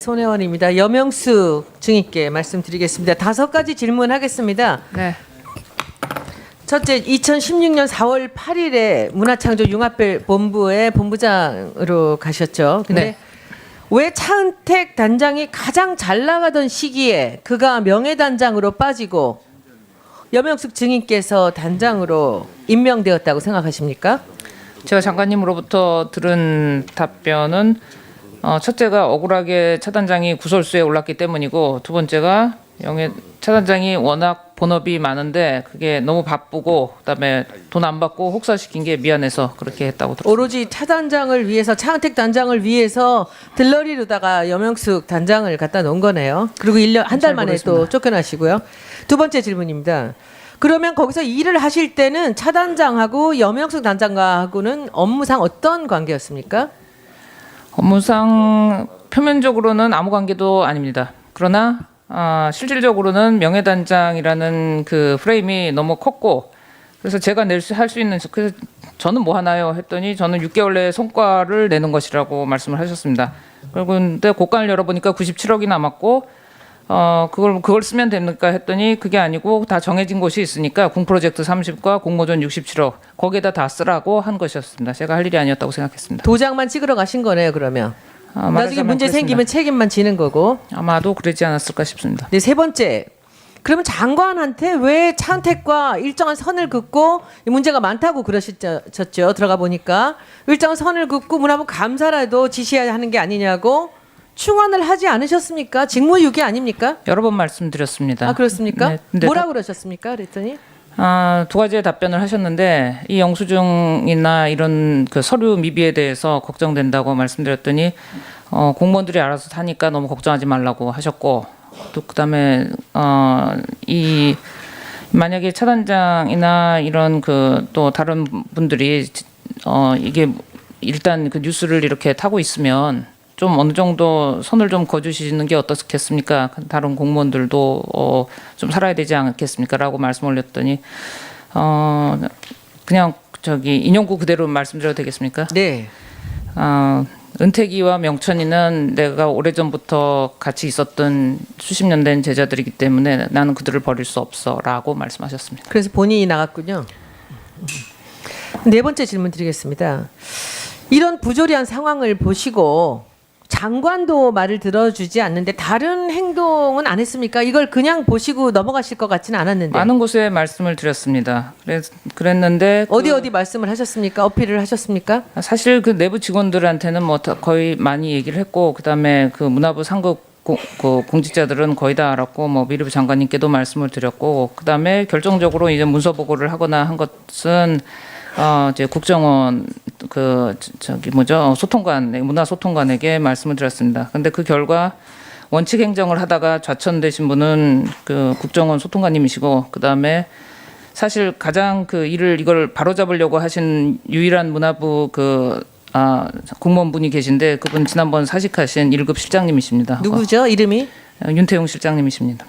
손혜원입니다. 여명숙 증인께 말씀드리겠습니다. 5가지 질문하겠습니다. 네. 첫째, 2016년 4월 8일에 문화창조융합본부의 본부장으로 가셨죠. 근데 네. 왜 차은택 단장이 가장 잘 나가던 시기에 그가 명예단장으로 빠지고 여명숙 증인께서 단장으로 임명되었다고 생각하십니까? 제가 장관님으로부터 들은 답변은 첫째가 억울하게 차 단장이 구설수에 올랐기 때문이고, 두 번째가 차 단장이 워낙 본업이 많은데 그게 너무 바쁘고 그다음에 돈 안 받고 혹사시킨 게 미안해서 그렇게 했다고 들었습니다. 오로지 차 단장을 위해서, 차은택 단장을 위해서 들러리로다가 여명숙 단장을 갖다 놓은 거네요. 그리고 1년 한 달 만에 또 쫓겨나시고요. 두 번째 질문입니다. 그러면 거기서 일을 하실 때는 차 단장하고 여명숙 단장과는 업무상 어떤 관계였습니까? 업무상 표면적으로는 아무 관계도 아닙니다. 그러나 실질적으로는 명예단장이라는 그 프레임이 너무 컸고, 그래서 제가 할 수 있는, 그래서 저는 뭐 하나요 했더니 저는 6개월 내에 성과를 내는 것이라고 말씀을 하셨습니다. 그런데 고간을 열어보니까 97억이 남았고, 그걸 쓰면 됩니까 했더니 그게 아니고 다 정해진 곳이 있으니까 궁프로젝트 30과 공모전 67억 거기에다 다 쓰라고 한 것이었습니다. 제가 할 일이 아니었다고 생각했습니다. 도장만 찍으러 가신 거네요, 그러면. 나중에 문제 그랬습니다. 생기면 책임만 지는 거고. 아마도 그러지 않았을까 싶습니다. 네, 세 번째. 그러면 장관한테 왜 차은택과 일정한 선을 긋고, 이 문제가 많다고 그러셨죠? 들어가 보니까 일정한 선을 긋고 문화부 감사라도 지시해야 하는 게 아니냐고 충원을 하지 않으셨습니까? 직무유기 아닙니까? 여러 번 말씀드렸습니다. 아, 그렇습니까? 네, 뭐라고 그러셨습니까? 그랬더니 두 가지의 답변을 하셨는데, 이 영수증이나 이런 그 서류 미비에 대해서 걱정된다고 말씀드렸더니 공무원들이 알아서 하니까 너무 걱정하지 말라고 하셨고, 또 그다음에 이 만약에 차단장이나 이런 그 또 다른 분들이 이게 일단 그 뉴스를 이렇게 타고 있으면 좀 어느 정도 선을 좀 거주시는 게 어떻겠습니까? 다른 공무원들도 좀 살아야 되지 않겠습니까?라고 말씀 올렸더니 그냥 인용구 그대로 말씀드려도 되겠습니까? 네. 은택이와 명천이는 내가 오래전부터 같이 있었던 수십 년 된 제자들이기 때문에 나는 그들을 버릴 수 없어라고 말씀하셨습니다. 그래서 본인이 나갔군요. 네 번째 질문 드리겠습니다. 이런 부조리한 상황을 보시고 장관도 말을 들어주지 않는데 다른 행동은 안 했습니까? 이걸 그냥 보시고 넘어가실 것 같지는 않았는데. 많은 곳에 말씀을 드렸습니다. 그랬는데 어디 말씀을 하셨습니까? 어필을 하셨습니까? 사실 그 내부 직원들한테는 뭐 거의 많이 얘기를 했고, 그다음에 그 문화부 상급 공직자들은 거의 다 알았고, 뭐 미르부 장관님께도 말씀을 드렸고, 그다음에 결정적으로 이제 문서 보고를 하거나 한 것은 이제 국정원 소통관, 문화소통관에게 말씀을 드렸습니다. 근데 그 결과 원칙 행정을 하다가 좌천되신 분은 그 국정원 소통관님이시고, 그다음에 사실 가장 이걸 바로잡으려고 하신 유일한 문화부 공무원분이 계신데, 그분 지난번 사직하신 1급 실장님이십니다. 누구죠? 이름이? 윤태용 실장님이십니다.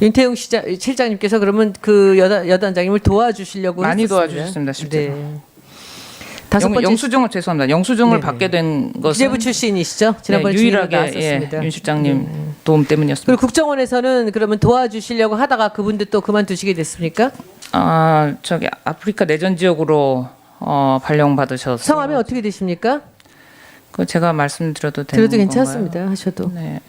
윤태용 실장님께서 그러면 그 여단장님을 도와주시려고 많이 했었습니다. 도와주셨습니다, 실제로. 네. 다섯 번째 영수증을 죄송합니다. 영수증을 네네. 받게 된 것은 기재부 출신이시죠? 지난번에 유일하게 나왔었습니다. 윤 실장님 도움 때문이었습니다. 그리고 국정원에서는 그러면 도와주시려고 하다가 그분들 또 그만두시게 됐습니까? 아프리카 내전 지역으로 발령받으셔서 성함이 어떻게 되십니까? 그 제가 말씀드려도 되는 들어도 건가요? 괜찮습니다. 하셔도. 네,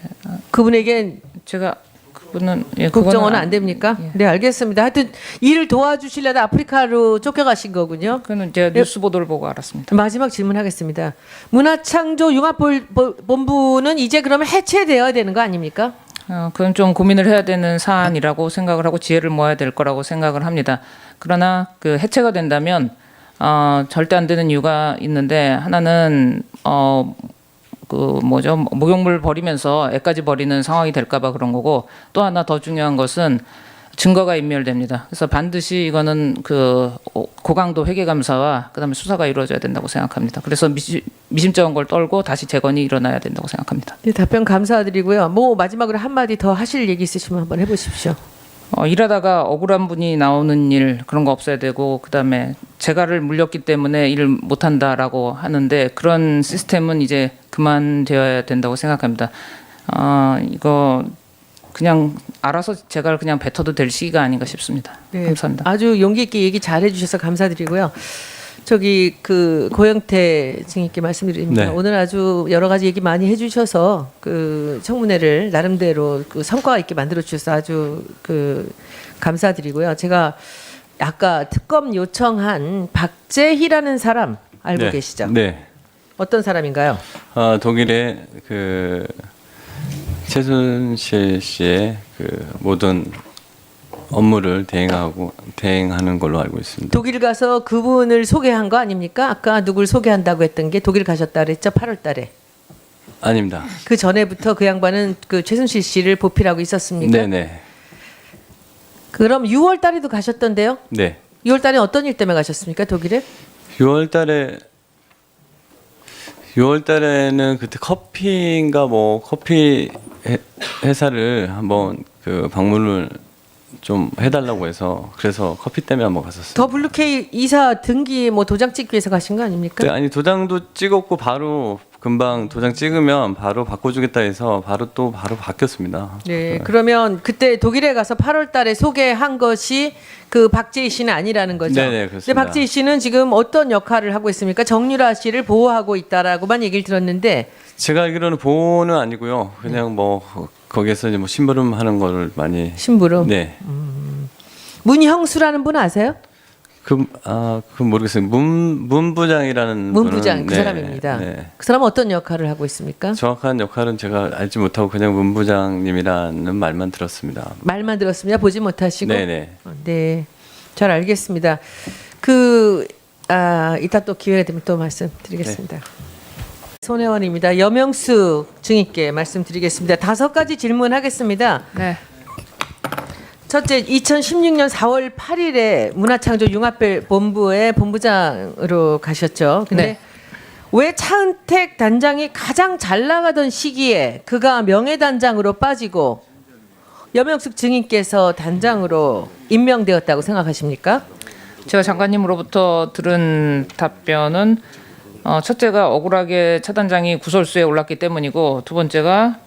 그분에겐 제가 그분은 국정원은 안 됩니까? 네, 알겠습니다. 하여튼 일을 도와주시려다 아프리카로 쫓겨가신 거군요. 그는 제가 뉴스 보도를 보고 알았습니다. 마지막 질문하겠습니다. 문화창조융합본부는 이제 그러면 해체되어야 되는 거 아닙니까? 그건 좀 고민을 해야 되는 사안이라고 생각을 하고 지혜를 모아야 될 거라고 생각을 합니다. 그러나 그 해체가 된다면 절대 안 되는 이유가 있는데, 하나는 목욕물 버리면서 애까지 버리는 상황이 될까봐 그런 거고, 또 하나 더 중요한 것은 증거가 인멸됩니다. 그래서 반드시 이거는 고강도 회계감사와 그다음에 수사가 이루어져야 된다고 생각합니다. 그래서 미심쩍은 걸 떨고 다시 재건이 일어나야 된다고 생각합니다. 네, 답변 감사드리고요. 마지막으로 한마디 더 하실 얘기 있으시면 한번 해보십시오. 일하다가 억울한 분이 나오는 일 그런 거 없어야 되고 그다음에 재가를 물렸기 때문에 일을 못한다라고 하는데 그런 시스템은 이제 그만되어야 된다고 생각합니다. 이거 그냥 알아서 재가를 그냥 뱉어도 될 시기가 아닌가 싶습니다. 네, 감사합니다. 아주 용기 있게 얘기 잘해 주셔서 감사드리고요. 저기 그 고영태 증인께 말씀드립니다. 네. 오늘 아주 여러 가지 얘기 많이 해주셔서 그 청문회를 나름대로 그 성과가 있게 만들어 주셔서 아주 그 감사드리고요. 제가 아까 특검 요청한 박재희라는 사람 알고 네. 계시죠? 네. 어떤 사람인가요? 독일의 그 최순실 씨의 그 모든 업무를 대행하는 걸로 알고 있습니다. 독일 가서 그분을 소개한 거 아닙니까? 아까 누굴 소개한다고 했던 게 독일 가셨다 그랬죠? 8월 달에. 아닙니다. 그 전에부터 그 양반은 그 최순실 씨를 보필하고 있었습니까? 네네. 그럼 6월 달에도 가셨던데요? 네. 6월 달에 어떤 일 때문에 가셨습니까? 독일에? 6월 달에는 그때 커피인가 뭐 커피 회사를 한번 그 방문을 좀 해달라고 해서 그래서 커피 때문에 한번 갔었어요. 더 블루케이 이사 등기 뭐 도장 찍기 위해서 가신 거 아닙니까? 네, 아니 도장도 찍었고 바로 금방 도장 찍으면 바로 바꿔주겠다 해서 바로 바뀌었습니다. 네, 그러면 그때 독일에 가서 8월 달에 소개한 것이 그 박재희 씨는 아니라는 거죠? 네네, 그렇습니다. 근데 박재희 씨는 지금 어떤 역할을 하고 있습니까? 정유라 씨를 보호하고 있다라고만 얘기를 들었는데 제가 알기로는 보호는 아니고요. 그냥 뭐 거기에서 이제 뭐 심부름하는 거를 많이. 심부름. 네. 문형수라는 분 아세요? 그 모르겠어요. 문부장이라는 문부장 분은, 그 네, 사람입니다. 네. 그 사람은 어떤 역할을 하고 있습니까? 정확한 역할은 제가 알지 못하고 그냥 문부장님이라는 말만 들었습니다. 말만 들었습니다. 보지 못하시고. 네네. 네, 잘 알겠습니다. 이따 또 기회가 되면 또 말씀드리겠습니다. 손혜원입니다. 여명숙 증인께 말씀드리겠습니다. 5가지 질문하겠습니다. 네. 첫째, 2016년 4월 8일에 문화창조 융합본부의 본부장으로 가셨죠. 근데 네. 왜 차은택 단장이 가장 잘 나가던 시기에 그가 명예단장으로 빠지고 여명숙 증인께서 단장으로 임명되었다고 생각하십니까? 제가 장관님으로부터 들은 답변은 첫째가 억울하게 차 단장이 구설수에 올랐기 때문이고 두 번째가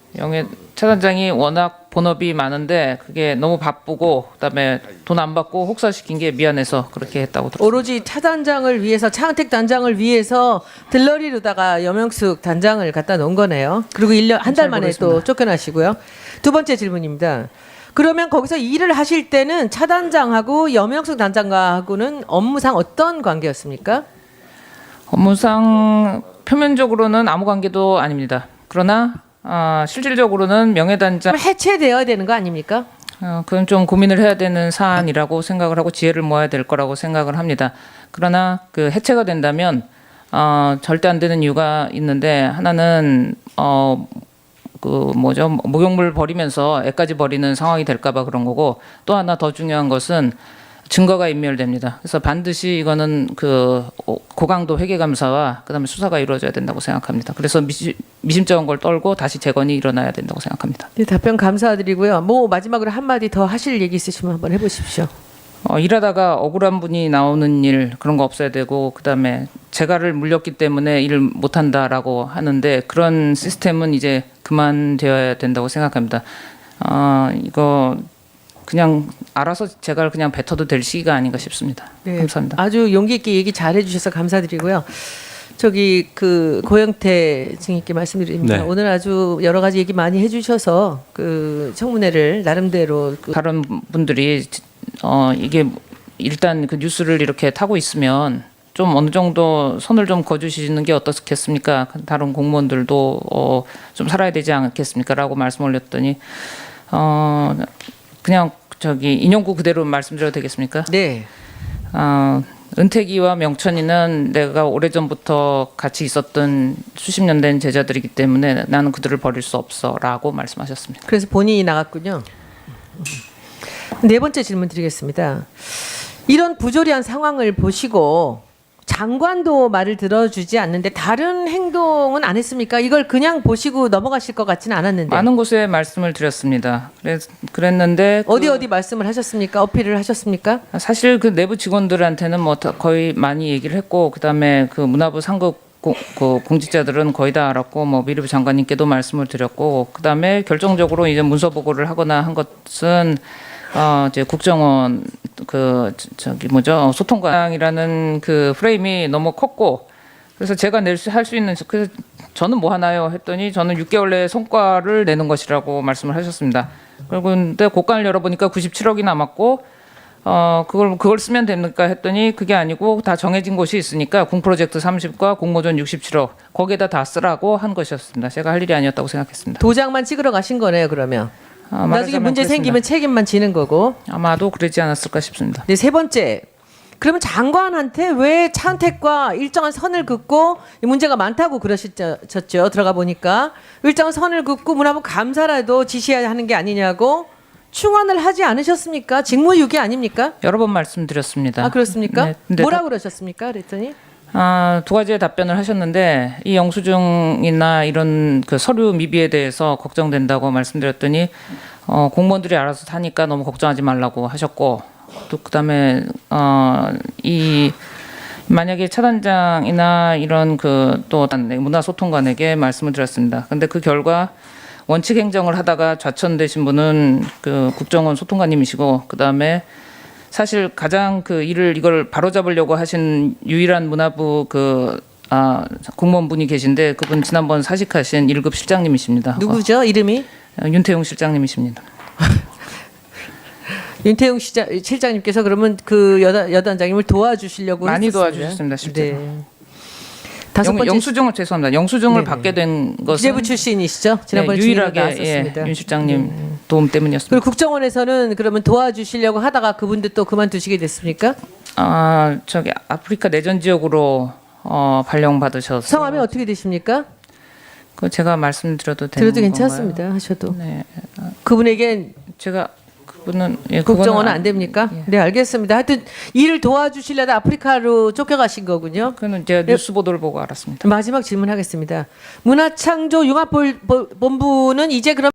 차 단장이 워낙 본업이 많은데 그게 너무 바쁘고 그다음에 돈 안 받고 혹사시킨 게 미안해서 그렇게 했다고 들었습니다. 오로지 차 단장을 위해서 차은택 단장을 위해서 들러리로다가 여명숙 단장을 갖다 놓은 거네요. 그리고 한 달 만에 또 쫓겨나시고요. 두 번째 질문입니다. 그러면 거기서 일을 하실 때는 차 단장하고 여명숙 단장하고는 업무상 어떤 관계였습니까? 업무상 표면적으로는 아무 관계도 아닙니다. 그러나 실질적으로는 명예단장 그럼 해체되어야 되는 거 아닙니까? 그건 좀 고민을 해야 되는 사안이라고 생각을 하고 지혜를 모아야 될 거라고 생각을 합니다. 그러나 그 해체가 된다면 절대 안 되는 이유가 있는데 하나는 목욕물 버리면서 애까지 버리는 상황이 될까봐 그런 거고 또 하나 더 중요한 것은 증거가 인멸됩니다. 그래서 반드시 이거는 그 고강도 회계감사와 그다음에 수사가 이루어져야 된다고 생각합니다. 그래서 미심쩍은 걸 떨고 다시 재건이 일어나야 된다고 생각합니다. 네, 답변 감사드리고요. 뭐 마지막으로 한마디 더 하실 얘기 있으시면 한번 해보십시오. 일하다가 억울한 분이 나오는 일 그런 거 없어야 되고 그다음에 재가를 물렸기 때문에 일을 못한다라고 하는데 그런 시스템은 이제 그만되어야 된다고 생각합니다. 이거 그냥 알아서 재가를 그냥 뱉어도 될 시기가 아닌가 싶습니다. 네, 감사합니다. 아주 용기 있게 얘기 잘해 주셔서 감사드리고요. 저기 그 고영태 증인께 말씀드립니다. 네. 오늘 아주 여러 가지 얘기 많이 해주셔서 그 청문회를 나름대로 다른 분들이 이게 일단 그 뉴스를 이렇게 타고 있으면 좀 어느 정도 선을 좀 거주시는 게 어떻겠습니까? 다른 공무원들도 좀 살아야 되지 않겠습니까?라고 말씀 올렸더니 그냥 인용구 그대로 말씀드려도 되겠습니까? 네. 은택이와 명천이는 내가 오래전부터 같이 있었던 수십 년 된 제자들이기 때문에 나는 그들을 버릴 수 없어라고 말씀하셨습니다. 그래서 본인이 나갔군요. 네 번째 질문 드리겠습니다. 이런 부조리한 상황을 보시고 장관도 말을 들어주지 않는데 다른 행동은 안 했습니까? 이걸 그냥 보시고 넘어가실 것 같지는 않았는데. 많은 곳에 말씀을 드렸습니다. 그랬는데 어디 말씀을 하셨습니까? 어필을 하셨습니까? 사실 그 내부 직원들한테는 뭐 거의 많이 얘기를 했고, 그다음에 그 문화부 상급 그 공직자들은 거의 다 알았고, 뭐 미르부 장관님께도 말씀을 드렸고, 그다음에 결정적으로 이제 문서 보고를 하거나 한 것은 이제 국정원 저기 뭐죠, 소통관이라는 그 프레임이 너무 컸고, 그래서 제가 할 수 있는, 그래서 저는 뭐 하나요 했더니 저는 6개월 내에 성과를 내는 것이라고 말씀을 하셨습니다. 그리고 근데 고간을 열어보니까 97억이 남았고, 그걸 쓰면 됩니까 했더니 그게 아니고 다 정해진 곳이 있으니까 공프로젝트 30과 공모전 67억 거기에다 다 쓰라고 한 것이었습니다. 제가 할 일이 아니었다고 생각했습니다. 도장만 찍으러 가신 거네요, 그러면. 나중에 말하자면 문제 그랬습니다. 생기면 책임만 지는 거고. 아마도 그러지 않았을까 싶습니다. 네, 세 번째. 그러면 장관한테 왜 차은택과 일정한 선을 긋고 이 문제가 많다고 그러셨죠? 들어가 보니까 일정한 선을 긋고 문화부 감사라도 지시해야 하는 게 아니냐고 충원을 하지 않으셨습니까? 직무유기 아닙니까? 여러 번 말씀드렸습니다. 아, 그렇습니까? 네, 근데 뭐라고 그러셨습니까? 그랬더니 두 가지의 답변을 하셨는데, 이 영수증이나 이런 그 서류 미비에 대해서 걱정된다고 말씀드렸더니 공무원들이 알아서 하니까 너무 걱정하지 말라고 하셨고, 또 그다음에 이 만약에 차단장이나 이런 그 또 문화소통관에게 말씀을 드렸습니다. 근데 그 결과 원칙 행정을 하다가 좌천되신 분은 그 국정원 소통관님이시고, 그다음에 사실 가장 그 이걸 바로잡으려고 하신 유일한 문화부 공무원분이 계신데, 그분 지난번 사직하신 1급 실장님이십니다. 누구죠? 이름이? 윤태용 실장님이십니다. 윤태용 실장님께서 그러면 그 여단장님을 도와주시려고 많이 했었습니다. 도와주셨습니다, 실제로. 네. 다섯 번째 영수증을 죄송합니다. 영수증을 네네. 받게 된 것은 기재부 출신이시죠? 지난번에 유일하게 나왔었습니다. 윤 실장님 도움 때문이었습니다. 그리고 국정원에서는 그러면 도와주시려고 하다가 그분들 또 그만두시게 됐습니까? 저기 아프리카 내전 지역으로 발령 받으셔서 성함이 어떻게 되십니까? 그 제가 말씀드려도 되는 들어도 건가요? 괜찮습니다. 하셔도. 네, 그분에겐 제가 그분은 국정원은 안 됩니까? 네, 알겠습니다. 하여튼 일을 도와주시려다 아프리카로 쫓겨가신 거군요. 그는 제가 뉴스 보도를 보고 알았습니다. 마지막 질문하겠습니다. 문화창조 융합본부는 이제 그럼